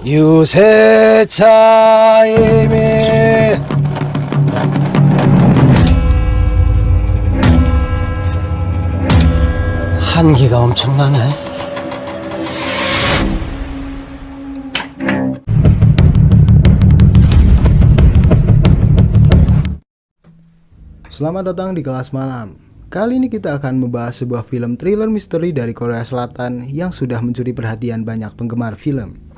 유세차임이 한기가 엄청나네. Selamat datang di kelas malam. Kali ini kita akan membahas sebuah film thriller misteri dari Korea Selatan yang sudah mencuri perhatian banyak penggemar film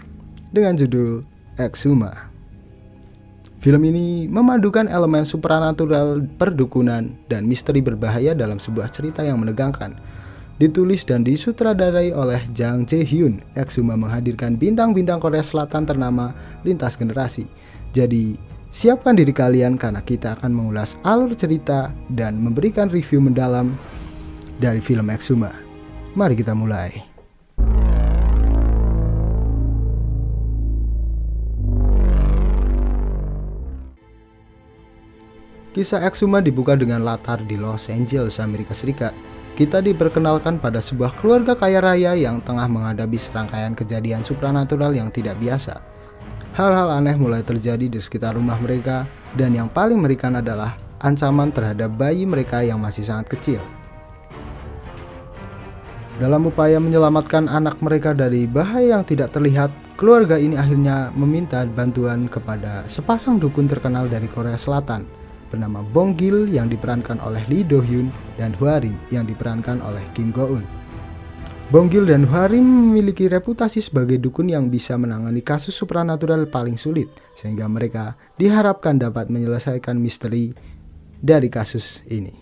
dengan judul Exhuma. Film ini memadukan elemen supranatural, perdukunan, dan misteri berbahaya dalam sebuah cerita yang menegangkan. Ditulis dan disutradarai oleh Jang Jae-hyun, Exhuma menghadirkan bintang-bintang Korea Selatan ternama lintas generasi. Jadi, siapkan diri kalian karena kita akan mengulas alur cerita dan memberikan review mendalam dari film Exhuma. Mari kita mulai. Kisah Exhuma dibuka dengan latar di Los Angeles, Amerika Serikat. Kita diperkenalkan pada sebuah keluarga kaya raya yang tengah menghadapi serangkaian kejadian supranatural yang tidak biasa. Hal-hal aneh mulai terjadi di sekitar rumah mereka, dan yang paling mengerikan adalah ancaman terhadap bayi mereka yang masih sangat kecil. Dalam upaya menyelamatkan anak mereka dari bahaya yang tidak terlihat, keluarga ini akhirnya meminta bantuan kepada sepasang dukun terkenal dari Korea Selatan bernama Bong Gil yang diperankan oleh Lee Do Hyun dan Hwa Rim yang diperankan oleh Kim Go Eun. Bong Gil dan Hwa Rim memiliki reputasi sebagai dukun yang bisa menangani kasus supranatural paling sulit, sehingga mereka diharapkan dapat menyelesaikan misteri dari kasus ini.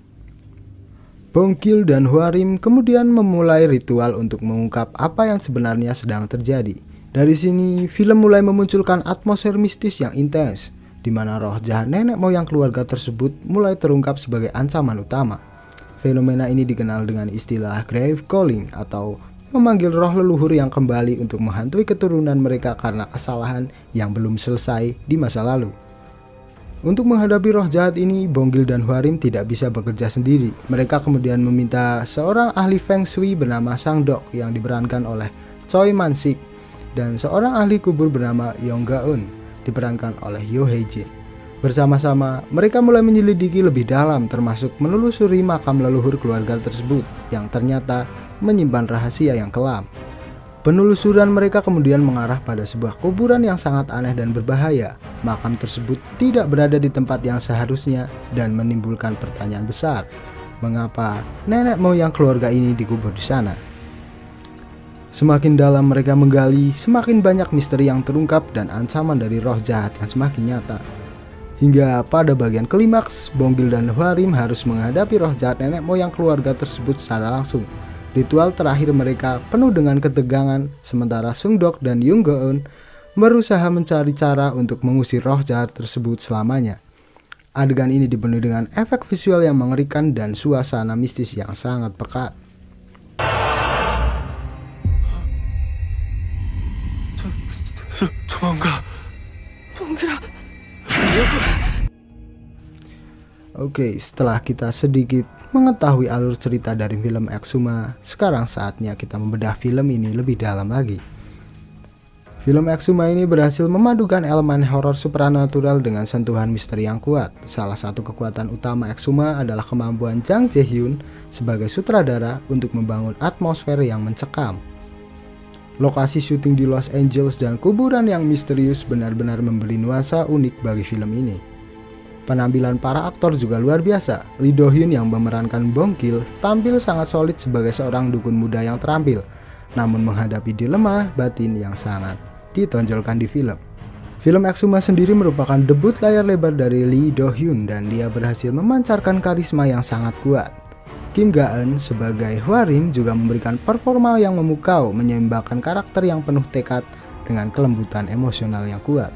Bong Gil dan Hwa Rim kemudian memulai ritual untuk mengungkap apa yang sebenarnya sedang terjadi. Dari sini, film mulai memunculkan atmosfer mistis yang intens, di mana roh jahat nenek moyang keluarga tersebut mulai terungkap sebagai ancaman utama. Fenomena ini dikenal dengan istilah grave calling atau memanggil roh leluhur yang kembali untuk menghantui keturunan mereka karena kesalahan yang belum selesai di masa lalu. Untuk menghadapi roh jahat ini, Bong Gil dan Hwa Rim tidak bisa bekerja sendiri. Mereka kemudian meminta seorang ahli Feng Shui bernama Sang Dok yang diperankan oleh Choi Man Sik dan seorang ahli kubur bernama Yong Ga Eun diperankan oleh Yo Hae Jin. Bersama-sama, mereka mulai menyelidiki lebih dalam termasuk menelusuri makam leluhur keluarga tersebut yang ternyata menyimpan rahasia yang kelam. Penelusuran mereka kemudian mengarah pada sebuah kuburan yang sangat aneh dan berbahaya. Makam tersebut tidak berada di tempat yang seharusnya dan menimbulkan pertanyaan besar. Mengapa nenek moyang keluarga ini dikubur di sana? Semakin dalam mereka menggali, semakin banyak misteri yang terungkap dan ancaman dari roh jahat yang semakin nyata. Hingga pada bagian klimaks, Bong Gil dan Hwa Rim harus menghadapi roh jahat nenek moyang keluarga tersebut secara langsung. Ritual terakhir mereka penuh dengan ketegangan, sementara Sung Dok dan Yung Go Eun berusaha mencari cara untuk mengusir roh jahat tersebut selamanya. Adegan ini dipenuhi dengan efek visual yang mengerikan dan suasana mistis yang sangat pekat. Oke, setelah kita sedikit mengetahui alur cerita dari film Exhuma, sekarang saatnya kita membedah film ini lebih dalam lagi. Film Exhuma ini berhasil memadukan elemen horor supranatural dengan sentuhan misteri yang kuat. Salah satu kekuatan utama Exhuma adalah kemampuan Jang Jae-hyun sebagai sutradara untuk membangun atmosfer yang mencekam. Lokasi syuting di Los Angeles dan kuburan yang misterius benar-benar memberi nuansa unik bagi film ini. Penampilan para aktor juga luar biasa. Lee Do Hyun yang memerankan Bong Gil tampil sangat solid sebagai seorang dukun muda yang terampil, namun menghadapi dilema batin yang sangat ditonjolkan di film. Film Exhuma sendiri merupakan debut layar lebar dari Lee Do Hyun dan dia berhasil memancarkan karisma yang sangat kuat. Kim Ga Eun sebagai Hwa Rim juga memberikan performa yang memukau, menyeimbangkan karakter yang penuh tekad dengan kelembutan emosional yang kuat.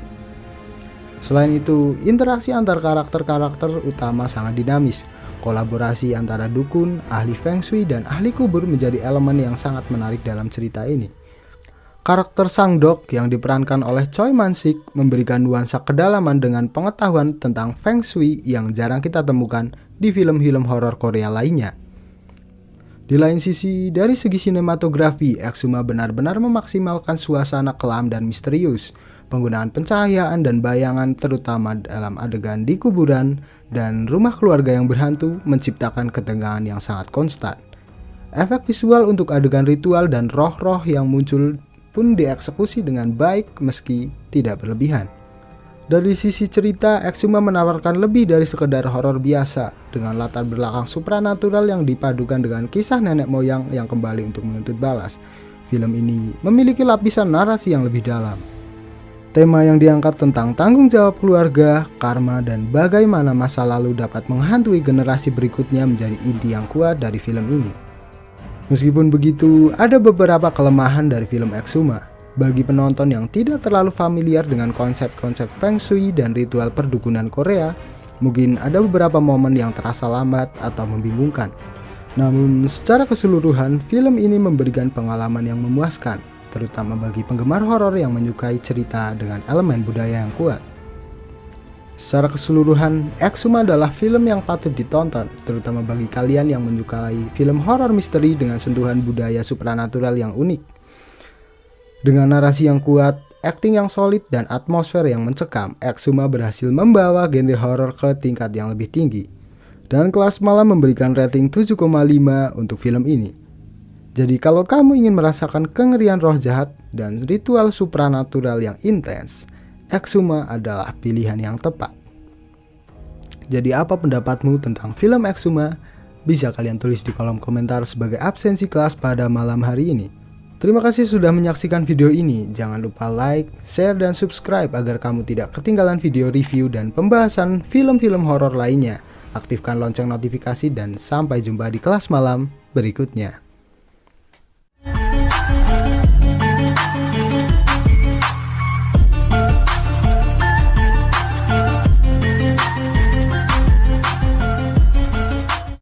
Selain itu, interaksi antar karakter-karakter utama sangat dinamis. Kolaborasi antara dukun, ahli Feng Shui, dan ahli kubur menjadi elemen yang sangat menarik dalam cerita ini. Karakter Sang Dok yang diperankan oleh Choi Man Sik memberikan nuansa kedalaman dengan pengetahuan tentang Feng Shui yang jarang kita temukan di film-film horor Korea lainnya. Di lain sisi, dari segi sinematografi, Exuma benar-benar memaksimalkan suasana kelam dan misterius. Penggunaan pencahayaan dan bayangan terutama dalam adegan di kuburan dan rumah keluarga yang berhantu menciptakan ketegangan yang sangat konstan. Efek visual untuk adegan ritual dan roh-roh yang muncul pun dieksekusi dengan baik meski tidak berlebihan. Dari sisi cerita, Exuma menawarkan lebih dari sekedar horor biasa dengan latar belakang supranatural yang dipadukan dengan kisah nenek moyang yang kembali untuk menuntut balas. Film ini memiliki lapisan narasi yang lebih dalam. Tema yang diangkat tentang tanggung jawab keluarga, karma, dan bagaimana masa lalu dapat menghantui generasi berikutnya menjadi inti yang kuat dari film ini. Meskipun begitu, ada beberapa kelemahan dari film Exuma. Bagi penonton yang tidak terlalu familiar dengan konsep-konsep Feng Shui dan ritual perdukunan Korea, mungkin ada beberapa momen yang terasa lambat atau membingungkan. Namun, secara keseluruhan, film ini memberikan pengalaman yang memuaskan, terutama bagi penggemar horor yang menyukai cerita dengan elemen budaya yang kuat. Secara keseluruhan, Exuma adalah film yang patut ditonton, terutama bagi kalian yang menyukai film horor misteri dengan sentuhan budaya supranatural yang unik. Dengan narasi yang kuat, akting yang solid, dan atmosfer yang mencekam, Exuma berhasil membawa genre horor ke tingkat yang lebih tinggi. Dan Kelas Malam memberikan rating 7,5 untuk film ini. Jadi kalau kamu ingin merasakan kengerian roh jahat dan ritual supranatural yang intens, Exuma adalah pilihan yang tepat. Jadi apa pendapatmu tentang film Exuma? Bisa kalian tulis di kolom komentar sebagai absensi kelas pada malam hari ini. Terima kasih sudah menyaksikan video ini. Jangan lupa like, share, dan subscribe agar kamu tidak ketinggalan video review dan pembahasan film-film horor lainnya. Aktifkan lonceng notifikasi dan sampai jumpa di kelas malam berikutnya.